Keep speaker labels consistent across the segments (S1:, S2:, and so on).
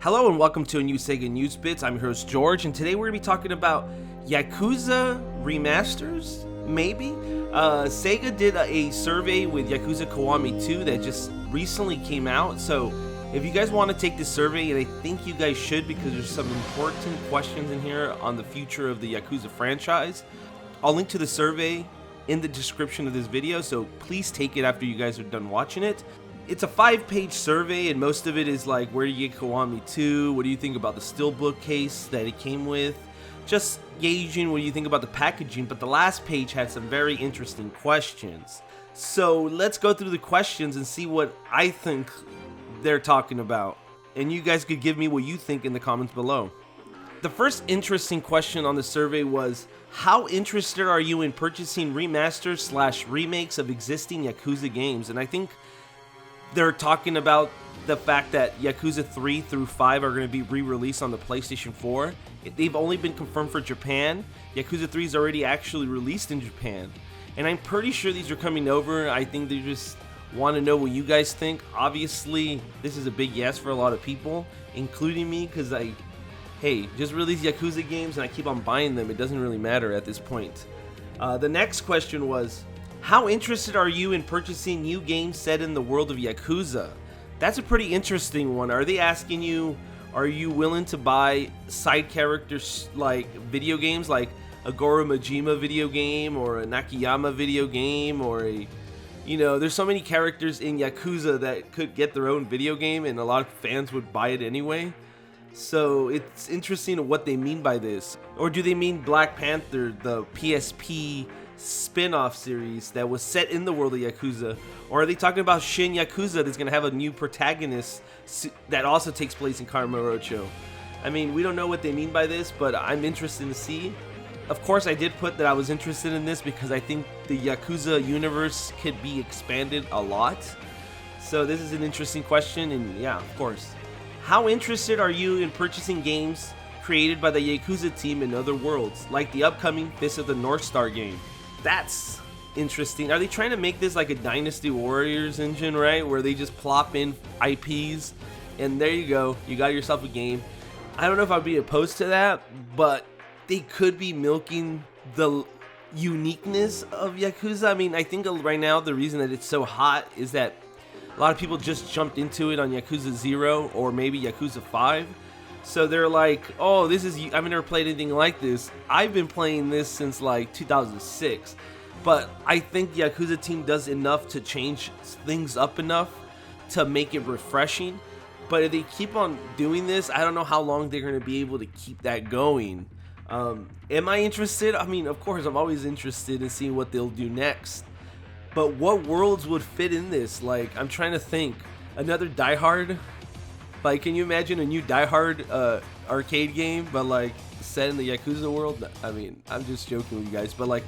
S1: Hello and welcome to a new SEGA News Bits. I'm your host George, and today we're going to be talking about Yakuza remasters, maybe? SEGA did a survey with Yakuza Kiwami 2 that just recently came out, so if you guys want to take this survey, and I think you guys should because there's some important questions in here on the future of the Yakuza franchise, I'll link to the survey in the description of this video, so please take it after you guys are done watching it. It's a 5-page survey, and most of it is like, where do you get Kiwami 2? What do you think about the steelbook case that it came with? Just gauging what do you think about the packaging, but the last page had some very interesting questions. So let's go through the questions and see what I think they're talking about. And you guys could give me what you think in the comments below. The first interesting question on the survey was, how interested are you in purchasing remasters / remakes of existing Yakuza games? And I think they're talking about the fact that Yakuza 3 through 5 are going to be re-released on the PlayStation 4. They've only been confirmed for Japan. Yakuza 3 is already actually released in Japan. And I'm pretty sure these are coming over. I think they just want to know what you guys think. Obviously, this is a big yes for a lot of people, including me, because hey, just release Yakuza games and I keep on buying them. It doesn't really matter at this point. The next question was, how interested are you in purchasing new games set in the world of Yakuza? That's a pretty interesting one. Are they asking you, are you willing to buy side characters like video games, like a Goro Majima video game or a Nakayama video game, or there's so many characters in Yakuza that could get their own video game and a lot of fans would buy it anyway. So it's interesting what they mean by this. Or do they mean Black Panther, the PSP spin-off series that was set in the world of Yakuza? Or are they talking about Shin Yakuza that's going to have a new protagonist that also takes place in Kamurocho? I mean, we don't know what they mean by this, but I'm interested to see. Of course, I did put that I was interested in this because I think the Yakuza universe could be expanded a lot. So this is an interesting question, and yeah, of course. How interested are you in purchasing games created by the Yakuza team in other worlds, like the upcoming Fist of the North Star game? That's interesting. Are they trying to make this like a Dynasty Warriors engine, right? Where they just plop in IPs and there you go, you got yourself a game. I don't know if I'd be opposed to that, but they could be milking the uniqueness of Yakuza. I mean, I think right now the reason that it's so hot is that a lot of people just jumped into it on Yakuza 0 or maybe Yakuza 5. So they're like, oh, I've never played anything like this. I've been playing this since like 2006. But I think the Yakuza team does enough to change things up enough to make it refreshing. But if they keep on doing this, I don't know how long they're going to be able to keep that going. Am I interested? I mean, of course, I'm always interested in seeing what they'll do next. But what worlds would fit in this? Like, I'm trying to think. Another Die Hard? Like, can you imagine a new Die Hard arcade game, but like set in the Yakuza world? I mean, I'm just joking with you guys, but like,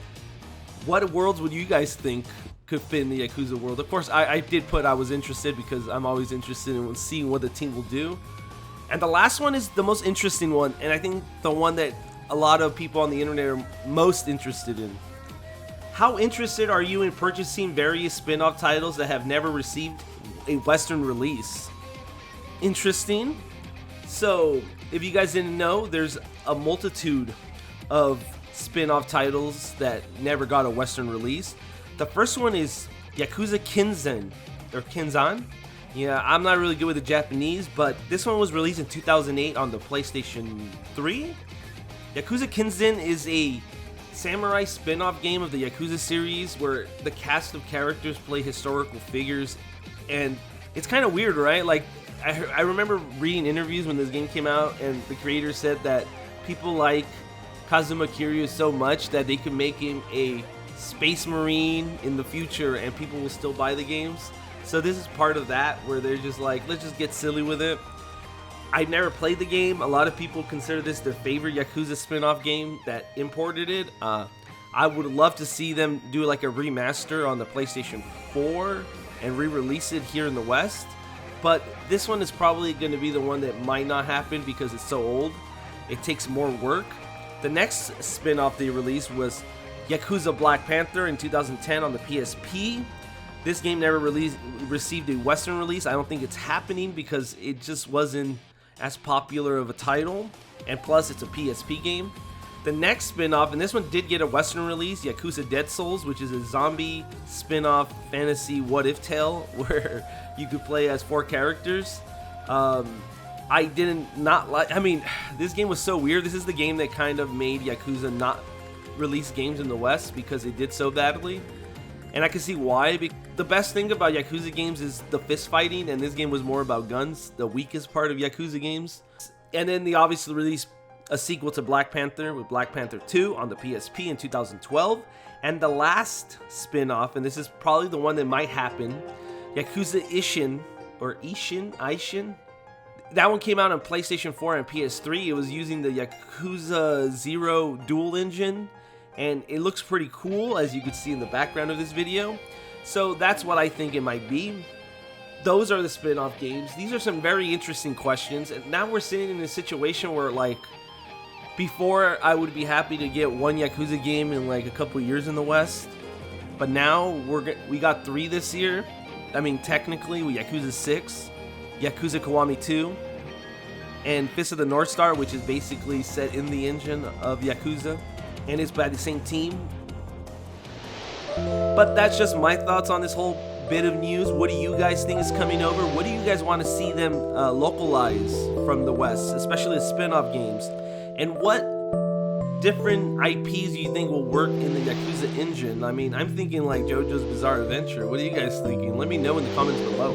S1: what worlds would you guys think could fit in the Yakuza world? Of course, I did put I was interested because I'm always interested in seeing what the team will do. And the last one is the most interesting one, and I think the one that a lot of people on the internet are most interested in. How interested are you in purchasing various spin-off titles that have never received a Western release? Interesting. So, if you guys didn't know, there's a multitude of spin-off titles that never got a Western release. The first one is Yakuza Kenzan, or Kenzan. Yeah, I'm not really good with the Japanese, but this one was released in 2008 on the PlayStation 3. Yakuza Kenzan is a samurai spin-off game of the Yakuza series where the cast of characters play historical figures, and it's kind of weird, right? Like, I remember reading interviews when this game came out, and the creator said that people like Kazuma Kiryu so much that they could make him a space marine in the future and people will still buy the games. So this is part of that, where they're just like, let's just get silly with it. I've never played the game. A lot of people consider this their favorite Yakuza spin-off game that imported it. I would love to see them do like a remaster on the PlayStation 4 and re-release it here in the West. But this one is probably going to be the one that might not happen because it's so old. It takes more work. The next spin-off they released was Yakuza Black Panther in 2010 on the PSP. This game never received a Western release. I don't think it's happening because it just wasn't as popular of a title, and plus it's a PSP game. The next spin-off, and this one did get a Western release, Yakuza Dead Souls, which is a zombie spin-off fantasy what-if tale where you could play as 4 characters. I didn't not like, I mean, this game was so weird. This is the game that kind of made Yakuza not release games in the West because it did so badly. And I can see why. The best thing about Yakuza games is the fist fighting, and this game was more about guns, the weakest part of Yakuza games. And then they obviously released a sequel to Black Panther with Black Panther 2 on the PSP in 2012. And the last spin-off, and this is probably the one that might happen, Yakuza Ishin, or Ishin? That one came out on PlayStation 4 and PS3. It was using the Yakuza 0 dual engine, and it looks pretty cool, as you can see in the background of this video. So that's what I think it might be. Those are the spin-off games. These are some very interesting questions, and now we're sitting in a situation where, like, before I would be happy to get one Yakuza game in like a couple years in the West, but now we got 3 this year. I mean, technically, with Yakuza 6, Yakuza Kiwami 2, and Fist of the North Star, which is basically set in the engine of Yakuza, and it's by the same team. But that's just my thoughts on this whole bit of news. What do you guys think is coming over? What do you guys want to see them localize from the West, especially the spin-off games? And what different IPs do you think will work in the Yakuza engine? I mean, I'm thinking like JoJo's Bizarre Adventure. What are you guys thinking? Let me know in the comments below.